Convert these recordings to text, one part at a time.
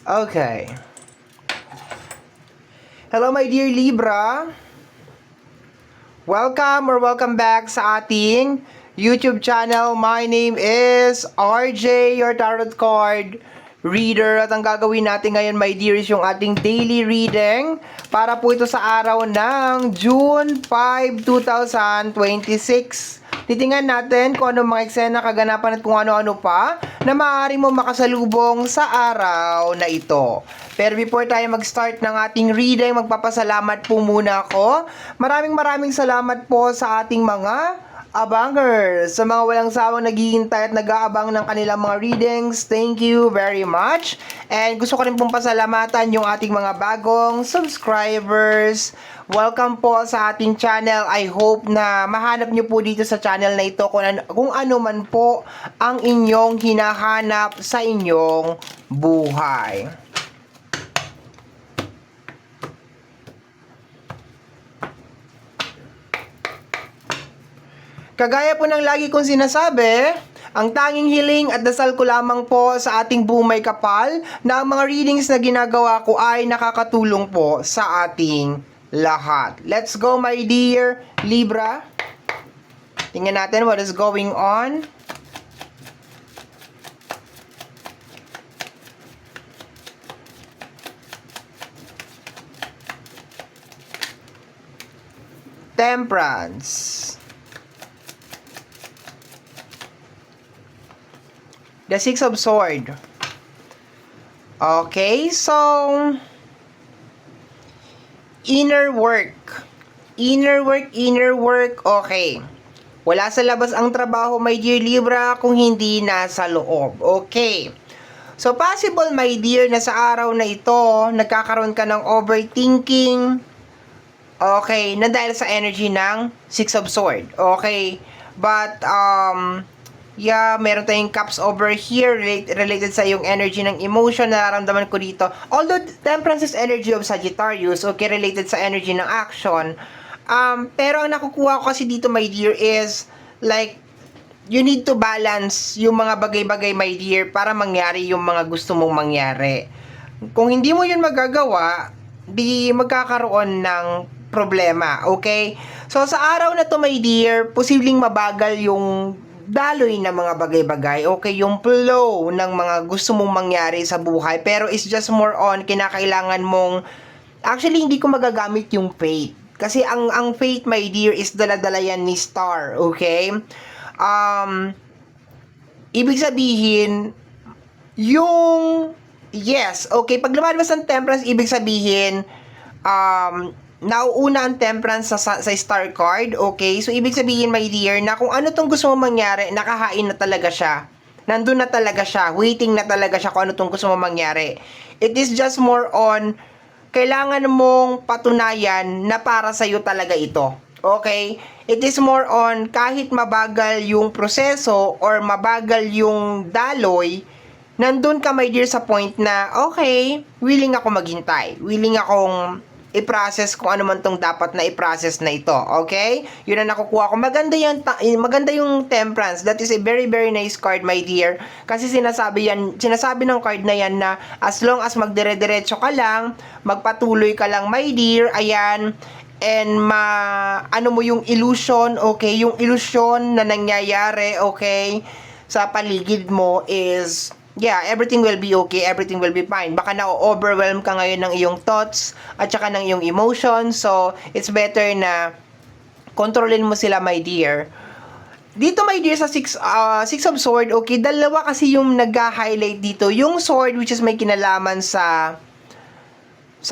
Okay. Hello my dear Libra. Welcome back sa ating YouTube channel. My name is RJ, your tarot card reader. At ang gagawin natin ngayon, my dear, is yung ating daily reading para po ito sa araw ng June 5, 2026. Titingnan natin kung ano mga eksena, kaganapan at kung ano-ano pa na maaari mo makasalubong sa araw na ito. Pero before tayo mag-start ng ating reading, magpapasalamat po muna ako. Maraming salamat po sa ating mga abangers, sa mga walang sawang naghihintay at nag-aabang ng kanilang mga readings. Thank you very much. And gusto ko rin pong pasalamatan yung ating mga bagong subscribers. Welcome po sa ating channel. I hope na mahanap nyo po dito sa channel na ito kung ano man po ang inyong hinahanap sa inyong buhay. Kagaya po ng lagi kong sinasabi, ang tanging hiling at dasal ko lamang po sa ating buong may kapal na ang mga readings na ginagawa ko ay nakakatulong po sa ating lahat. Let's go my dear Libra. Tingnan natin what is going on. Temperance. The Six of Swords. Okay, so inner work. Inner work, okay. Wala sa labas ang trabaho, my dear Libra, kung hindi nasa loob. Okay. So, possible, my dear, na sa araw na ito, nagkakaroon ka ng overthinking. Okay, na dahil sa energy ng Six of Swords. Okay. But, yeah, meron tayong cups over here related sa yung energy ng emotion na nararamdaman ko dito. Although Temperance is energy of Sagittarius, okay, related sa energy ng action. Pero ang nakukuha ko kasi dito, my dear, is like you need to balance yung mga bagay-bagay, my dear, para mangyari yung mga gusto mong mangyari. Kung hindi mo yun magagawa, di magkakaroon ng problema, okay? So sa araw na to, my dear, posibleng mabagal yung daloy ng mga bagay-bagay, okay, yung flow ng mga gusto mong mangyari sa buhay, pero it's just more on kinakailangan mong, actually hindi ko magagamit yung faith, kasi ang faith, my dear, is dala-dala yan ni Star, okay? Ibig sabihin, yung, yes, okay, pag lumalabas ng Temperance, ibig sabihin, nauuna ang Temperance sa Star card, okay? So, ibig sabihin, my dear, na kung ano tong gusto mo mangyari, nakahain na talaga siya. Nandun na talaga siya. Waiting na talaga siya kung ano tong gusto mo mangyari. It is just more on, kailangan mong patunayan na para sa'yo talaga ito. Okay? It is more on, kahit mabagal yung proseso or mabagal yung daloy, nandun ka, my dear, sa point na, okay, willing ako maghintay. Willing akong i-process kung ano man tong dapat na i-process na ito. Okay? Yun ang nakukuha ko. Maganda yung Temperance. That is a very nice card, my dear. Kasi sinasabi ng card na yan na as long as magdire-diretso ka lang, magpatuloy ka lang, my dear, ayan, and ano mo yung illusion, okay? Yung illusion na nangyayari, okay, sa paligid mo is, yeah, everything will be okay, everything will be fine. Baka na-overwhelm ka ngayon ng iyong thoughts at saka ng iyong emotions. So, it's better na kontrolin mo sila, my dear. Dito, my dear, sa Six of Swords, okay, dalawa kasi yung nag-highlight dito. Yung sword, which is may kinalaman sa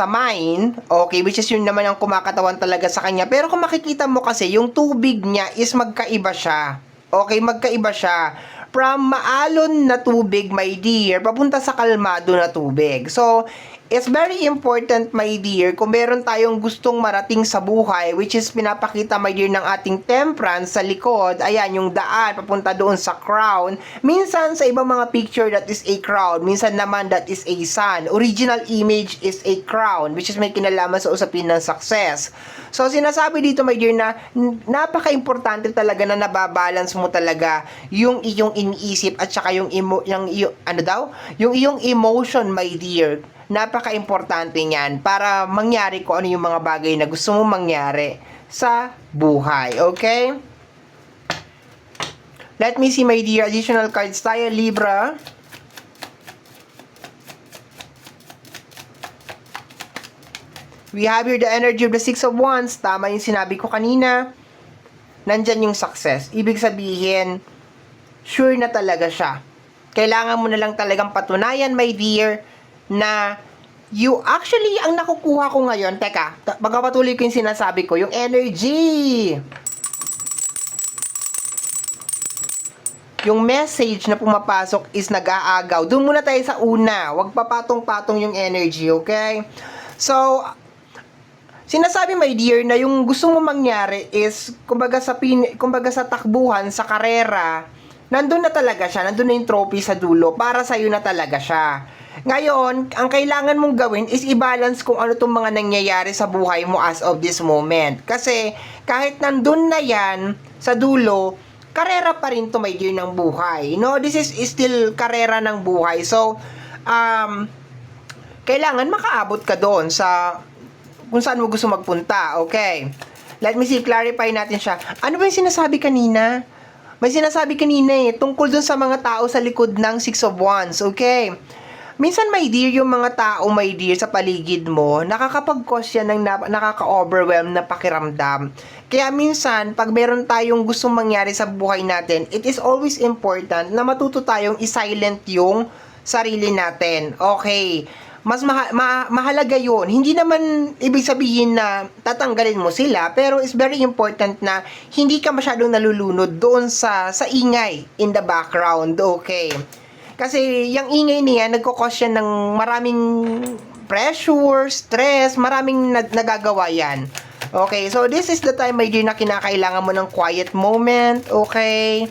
mind, okay, which is yun naman ang kumakatawan talaga sa kanya. Pero kung makikita mo kasi, yung tubig niya is magkaiba siya. Okay, magkaiba siya. From maalon na tubig, my dear, papunta sa kalmado na tubig. So, It's very important, my dear, kung meron tayong gustong marating sa buhay, which is pinapakita, my dear, ng ating temperance sa likod. Ayan, yung daan, papunta doon sa crown. Minsan, sa ibang mga picture, that is a crown. Minsan naman, that is a sun. Original image is a crown, which is may kinalaman sa usapin ng success. So, sinasabi dito, my dear, na napaka-importante talaga na nababalance mo talaga yung iyong iniisip at saka yung iyong emotion, my dear. Napaka-importante niyan para mangyari kung ano yung mga bagay na gusto mong mangyari sa buhay. Okay? Let me see, my dear. Additional cards tayo, Libra. We have here the energy of the Six of Wands. Tama yung sinabi ko kanina. Nandyan yung success. Ibig sabihin, sure na talaga siya. Kailangan mo na lang talagang patunayan, my dear, na you actually, ang nakukuha ko ngayon, teka, magpapatuloy ko yung sinasabi ko, yung energy. Yung message na pumapasok is nag-aagaw. Doon muna tayo sa una. Huwag papatong-patong yung energy, okay? So, sinasabi, my dear, na yung gusto mo mangyari is, kumbaga sa takbuhan, sa karera, nandun na talaga siya, nandun na yung trophy sa dulo, para sa'yo na talaga siya. Ngayon, ang kailangan mong gawin is i-balance kung ano itong mga nangyayari sa buhay mo as of this moment. Kasi, kahit nandun na yan, sa dulo, karera pa rin to, my dear, ng buhay. No, this is still karera ng buhay. So, kailangan makaabot ka doon sa kung saan mo gusto magpunta. Okay. Let me see, clarify natin siya. Ano ba yung sinasabi kanina? May sinasabi kanina tungkol dun sa mga tao sa likod ng Six of Wands. Okay. Minsan, my dear, yung mga tao, my dear, sa paligid mo, nakakapag-cause yan ng nakaka-overwhelm na pakiramdam. Kaya minsan, pag meron tayong gustong mangyari sa buhay natin, it is always important na matuto tayong i-silent yung sarili natin. Okay. Mas mahalaga yun. Hindi naman ibig sabihin na tatanggalin mo sila, pero it's very important na hindi ka masyadong nalulunod doon sa ingay in the background. Okay. Kasi yung ingay niya, nagkakos yan ng maraming pressure, stress, maraming nagagawa yan. Okay, so this is the time, my dear, na kinakailangan mo ng quiet moment. Okay.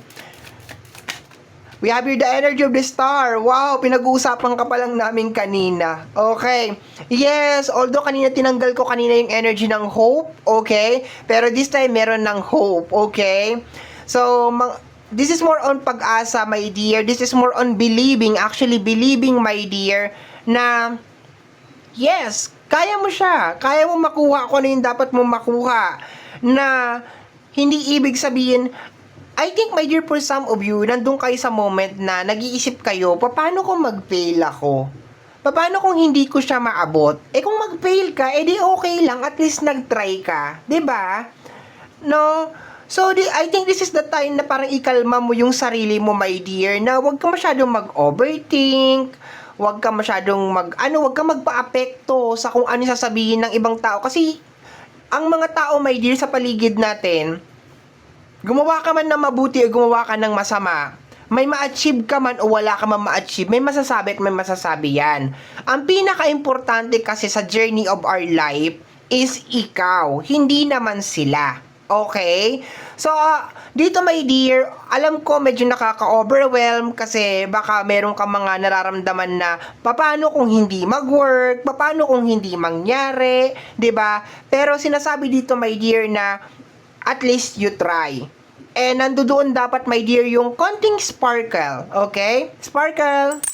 We have here the energy of the star. Wow, pinag-uusapan ka pa lang namin kanina. Okay. Yes, although kanina tinanggal ko kanina yung energy ng hope. Okay. Pero this time, meron ng hope. Okay. So, this is more on pag-asa, my dear. This is more on believing, actually believing, my dear, na yes, kaya mo siya. Kaya mo makuha kung ano yung dapat mo makuha. Na hindi ibig sabihin, I think, my dear, for some of you, nandun kayo sa moment na nag-iisip kayo, paano kung mag-fail ako? Paano kung hindi ko siya maabot? Kung mag-fail ka, di okay lang, at least nag-try ka. 'Di ba? No? So, I think this is the time na parang ikalma mo yung sarili mo, my dear, na huwag ka masyadong mag-overthink, huwag ka masyadong huwag ka magpa-apekto sa kung ano sasabihin ng ibang tao. Kasi, ang mga tao, my dear, sa paligid natin, gumawa ka man ng mabuti o gumawa ka ng masama, may ma-achieve ka man o wala ka man ma-achieve, may masasabi at may masasabi yan. Ang pinaka-importante kasi sa journey of our life is ikaw, hindi naman sila. Okay? So, dito, my dear, alam ko medyo nakaka-overwhelm kasi baka meron ka mga nararamdaman na paano kung hindi mag-work, paano kung hindi mangyari, 'di ba? Pero sinasabi dito, my dear, na at least you try. And nandoon dapat, my dear, yung konting sparkle. Okay? Sparkle.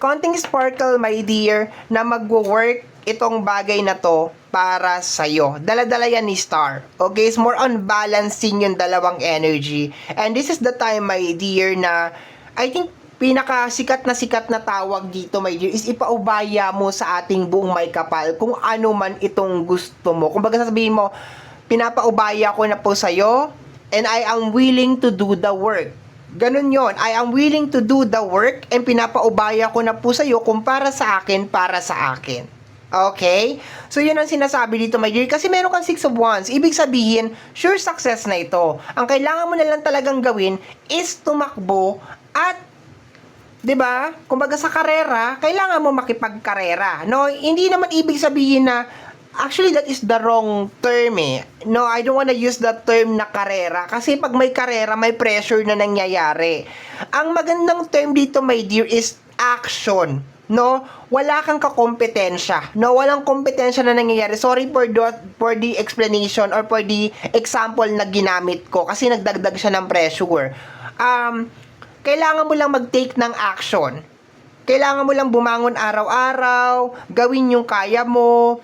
Konting sparkle, my dear, na magwo-work itong bagay na to para sa'yo. Dala-dala yan ni Star. Okay? It's more on balancing yung dalawang energy. And this is the time, my dear, na I think pinakasikat na tawag dito, my dear, is ipaubaya mo sa ating buong may kapal kung ano man itong gusto mo. Kung baga sasabihin mo, pinapaubaya ko na po sa'yo and I am willing to do the work. Ganun yon. I am willing to do the work and pinapaubaya ko na po sa'yo kung para sa akin, para sa akin. Okay? So, yun ang sinasabi dito, my dear. Kasi meron kang Six of Wands. Ibig sabihin, sure success na ito. Ang kailangan mo na lang talagang gawin is tumakbo at 'Di ba? Kumbaga sa karera, kailangan mo makipagkarera. No, hindi naman ibig sabihin na actually that is the wrong term eh. No, I don't wanna use that term na karera kasi pag may karera, may pressure na nangyayari. Ang magandang term dito, my dear, is action. No, wala kang kakompetensya. No, walang kompetensya na nangyayari. Sorry for the explanation or for the example na ginamit ko kasi nagdagdag siya ng pressure. Kailangan mo lang mag-take ng action. Kailangan mo lang bumangon araw-araw, gawin yung kaya mo,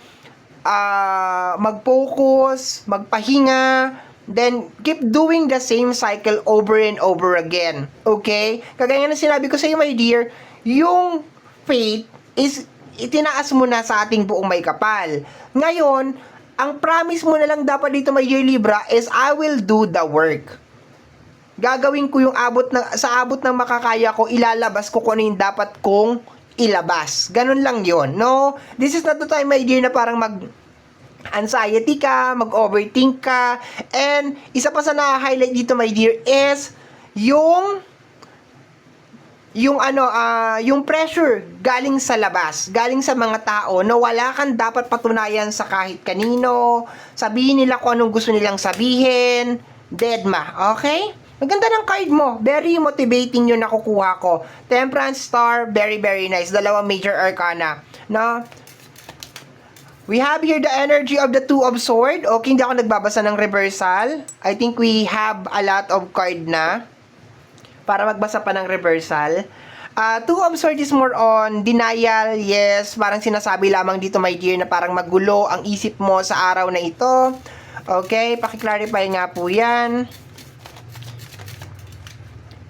mag-focus, magpahinga, then keep doing the same cycle over and over again. Okay? Kagaya na sinabi ko sa iyo, my dear, yung faith is itinaas mo na sa ating buong may kapal. Ngayon, ang promise mo na lang dapat dito, my dear Libra, is I will do the work. Gagawin ko yung sa abot ng makakaya ko, ilalabas ko kung ano yung dapat kong ilabas. Ganun lang yon, no? This is not the time, my dear, na parang anxiety ka, mag-overthink ka. And isa pa sa na-highlight dito, my dear, is yung pressure galing sa labas, galing sa mga tao na wala kang dapat patunayan sa kahit kanino, sabihin nila kung anong gusto nilang sabihin, deadma, okay? Maganda ng card mo, very motivating yung nakukuha ko. Temperance Star, very very nice, dalawang major arcana, no? We have here the energy of the Two of Swords. Okay, hindi ako nagbabasa ng reversal. I think we have a lot of card na para magbasa pa ng reversal. Two of Swords is more on denial. Yes, parang sinasabi lamang dito, my dear, na parang magulo ang isip mo sa araw na ito. Okay, paki-clarify nga po yan.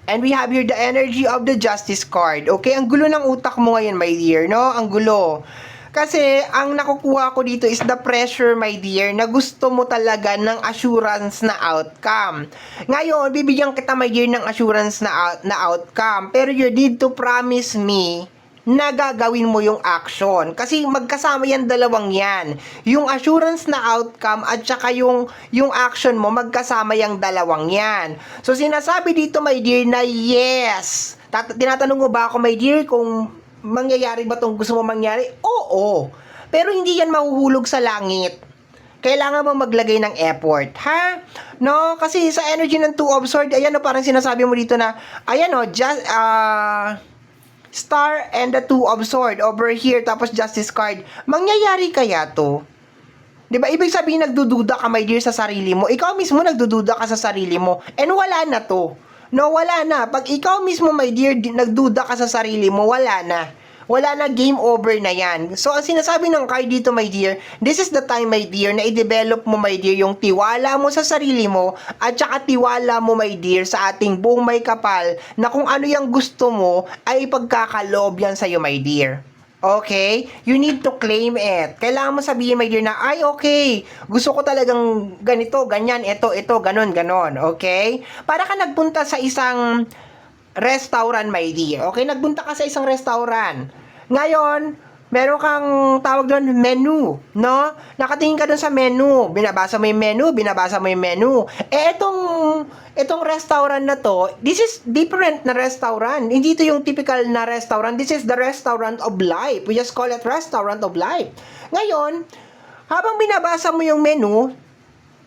And we have here the energy of the Justice card. Okay, ang gulo ng utak mo ngayon, my dear, no? Ang gulo. Kasi, ang nakukuha ko dito is the pressure, my dear, na gusto mo talaga ng assurance na outcome. Ngayon, bibigyan kita, my dear, ng assurance na outcome. Pero you need to promise me na gagawin mo yung action. Kasi magkasama yan, dalawang yan. Yung assurance na outcome at saka yung action mo, magkasama yung dalawang yan. So, sinasabi dito, my dear, na yes. Tinatanong mo ba ako, my dear, kung mangyayari ba itong gusto mo mangyari? Oo. Pero hindi yan mahuhulog sa langit. Kailangan mo maglagay ng effort, ha? No? Kasi sa energy ng Two of Swords, ayan o, parang sinasabi mo dito na, ayan o, Star and the Two of Swords over here, tapos Justice card. Mangyayari kaya to? Diba? Ibig sabihin, nagdududa ka, my dear, sa sarili mo. Ikaw mismo nagdududa ka sa sarili mo. And wala na to. No, wala na. Pag ikaw mismo, my dear, nagduda ka sa sarili mo, wala na. Wala na, game over na yan. So, ang sinasabi ng card dito, my dear, this is the time, my dear, na i-develop mo, my dear, yung tiwala mo sa sarili mo at saka tiwala mo, my dear, sa ating buong may kapal na kung ano yung gusto mo ay ipagkakaloob yan sa'yo, my dear. Okay? You need to claim it. Kailangan mo sabihin, my dear, na, ay, okay, gusto ko talagang ganito, ganyan, ito, ganon. Okay? Para ka nagpunta sa isang restaurant, my dear. Okay? Nagpunta ka sa isang restaurant. Ngayon, meron kang tawag doon, menu, no? Nakatingin ka doon sa menu. Binabasa mo yung menu. Itong restaurant na to, this is different na restaurant. Hindi ito yung typical na restaurant. This is the restaurant of life. We just call it restaurant of life. Ngayon, habang binabasa mo yung menu,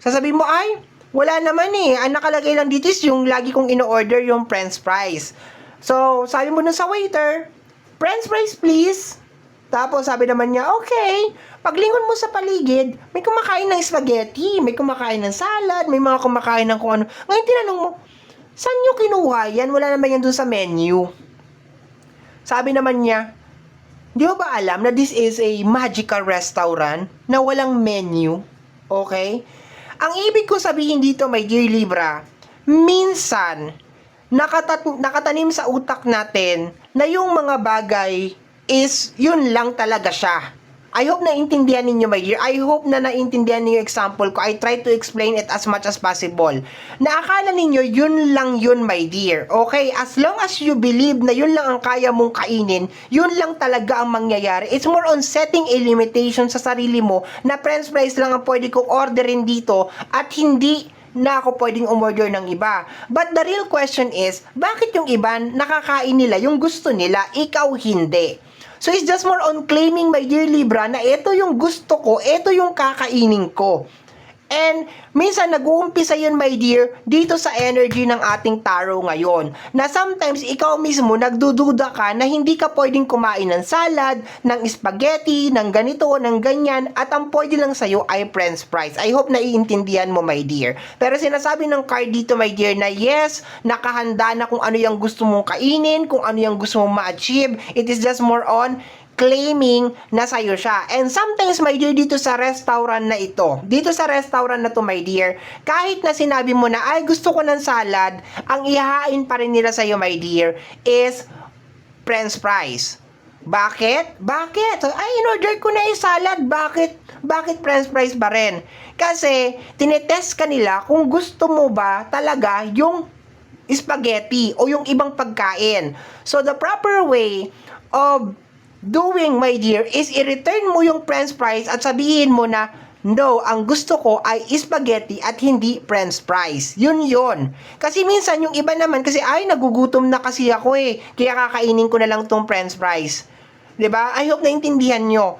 sasabihin mo, ay, wala naman eh. Ang nakalagay lang dito is yung lagi kong ino-order yung french fries. So, sabi mo nun sa waiter, french fries please. Tapos sabi naman niya, okay. Paglingon mo sa paligid, may kumakain ng spaghetti, may kumakain ng salad, may mga kumakain ng kung ano. Ngayon tinanong mo, saan nyo kinuha yan? Wala naman yan dun sa menu. Sabi naman niya, di mo ba alam na this is a magical restaurant na walang menu? Okay? Ang ibig ko sabihin dito, my dear Libra, minsan, nakatanim sa utak natin na yung mga bagay is yun lang talaga siya. I hope naintindihan ninyo, my dear. I hope na naintindihan ninyo yung example ko. I try to explain it as much as possible. Naakala ninyo, yun lang yun, my dear. Okay? As long as you believe na yun lang ang kaya mong kainin, yun lang talaga ang mangyayari. It's more on setting a limitation sa sarili mo na french fries lang ang pwede kong orderin dito at hindi na ako pwedeng umorder ng iba. But the real question is, bakit yung iba nakakain nila yung gusto nila, ikaw hindi? So it's just more on claiming, my dear Libra, na ito yung gusto ko, ito yung kakainin ko. And minsan nag-uumpisa yun, my dear, dito sa energy ng ating tarot ngayon. Na sometimes ikaw mismo nagdududa ka na hindi ka pwedeng kumain ng salad, ng spaghetti, ng ganito, ng ganyan, at ang pwede lang sa'yo ay french fries. I hope naiintindihan mo, my dear. Pero sinasabi ng card dito, my dear, na yes, nakahanda na kung ano yung gusto mong kainin, kung ano yung gusto mong ma-achieve. It is just more on claiming na sa'yo siya. And sometimes, my dear, dito sa restaurant na ito, dito sa restaurant na to, my dear, kahit na sinabi mo na, ay, gusto ko ng salad, ang ihahain pa rin nila sa'yo, my dear, is french fries. Bakit? Bakit? Ay, in-order ko na yung salad. Bakit french fries pa rin? Kasi, tinetest ka nila kung gusto mo ba talaga yung spaghetti o yung ibang pagkain. So, the proper way of doing, my dear, is i-return mo yung french fries at sabihin mo na, no, ang gusto ko ay spaghetti at hindi french fries. Yun. Kasi minsan yung iba naman, kasi ay, nagugutom na kasi ako kaya kakainin ko na lang tong french fries. 'Di ba? I hope naintindihan nyo.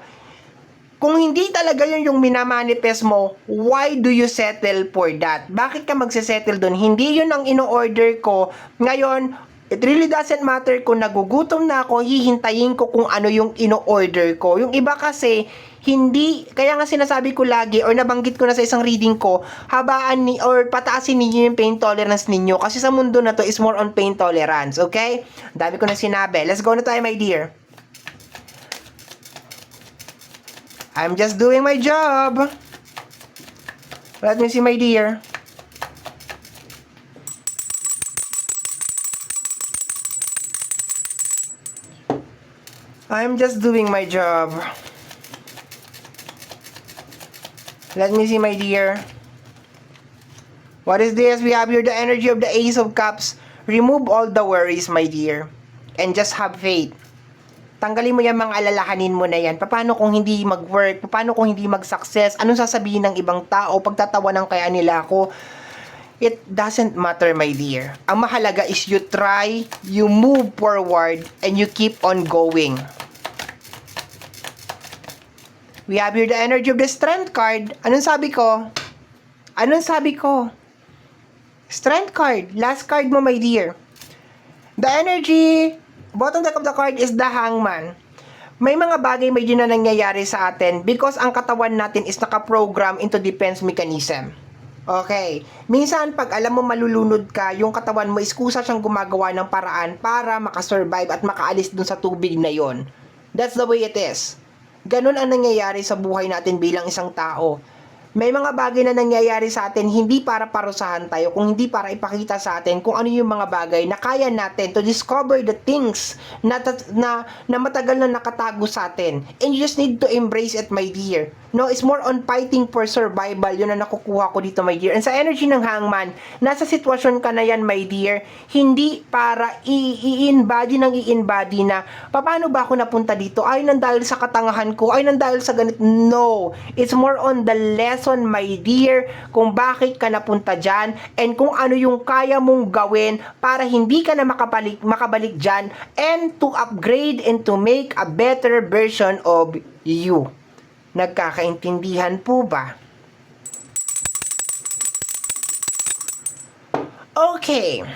Kung hindi talaga yun yung minamanifest mo, why do you settle for that? Bakit ka magsisettle dun? Hindi yun ang ino-order ko. Ngayon, it really doesn't matter kung nagugutom na ako, hihintayin ko kung ano yung ino-order ko. Yung iba kasi, hindi, kaya nga sinasabi ko lagi, or nabanggit ko na sa isang reading ko, habaan or pataasin ninyo yung pain tolerance ninyo. Kasi sa mundo na to is more on pain tolerance, okay? Dami ko na sinabi. Let's go na tayo, my dear. I'm just doing my job. Let me see, my dear. I'm just doing my job. Let me see, my dear. What is this? We have here the energy of the Ace of Cups. Remove all the worries, my dear. And just have faith. Tanggalin mo yan, mga alalahanin mo na yan. Paano kung hindi mag-work? Paano kung hindi mag-success? Anong sasabihin ng ibang tao? Pagtatawanan kaya nila ako? It doesn't matter, my dear. Ang mahalaga is you try, you move forward, and you keep on going. We have here the energy of the Strength card. Anong sabi ko? Strength card. Last card mo, my dear. The energy, bottom deck of the card is the Hangman. May mga bagay may na nangyayari sa atin because ang katawan natin is nakaprogram into defense mechanism. Okay. Minsan, pag alam mo malulunod ka, yung katawan mo is kusa siyang gumagawa ng paraan para makasurvive at makaalis dun sa tubig na yon. That's the way it is. Ganun ang nangyayari sa buhay natin bilang isang tao. May mga bagay na nangyayari sa atin hindi para parusahan tayo, kung hindi para ipakita sa atin kung ano yung mga bagay na kaya natin to discover the things na matagal na nakatago sa atin. And you just need to embrace it, my dear. No, it's more on fighting for survival. Yun ang nakukuha ko dito, my dear. And sa energy ng Hangman, nasa sitwasyon ka na yan, my dear, hindi para i-embody na paano ba ako napunta dito? Ay, nang dahil sa katangahan ko, ay, nang dahil sa ganit. No, it's more on the lesson, my dear, kung bakit ka napunta dyan and kung ano yung kaya mong gawin para hindi ka na makabalik dyan and to upgrade and to make a better version of you. Nagkakaintindihan po ba? Okay.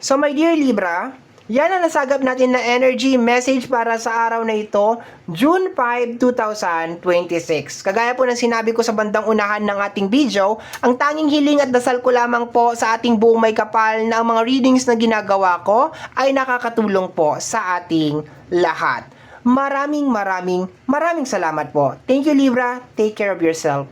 So, my dear Libra, yan ang nasagap natin na energy message para sa araw na ito, June 5, 2026. Kagaya po ng sinabi ko sa bandang unahan ng ating video, ang tanging hiling at dasal ko lamang po sa ating buong may kapal na ang mga readings na ginagawa ko ay nakakatulong po sa ating lahat. Maraming salamat po. Thank you, Libra. Take care of yourself.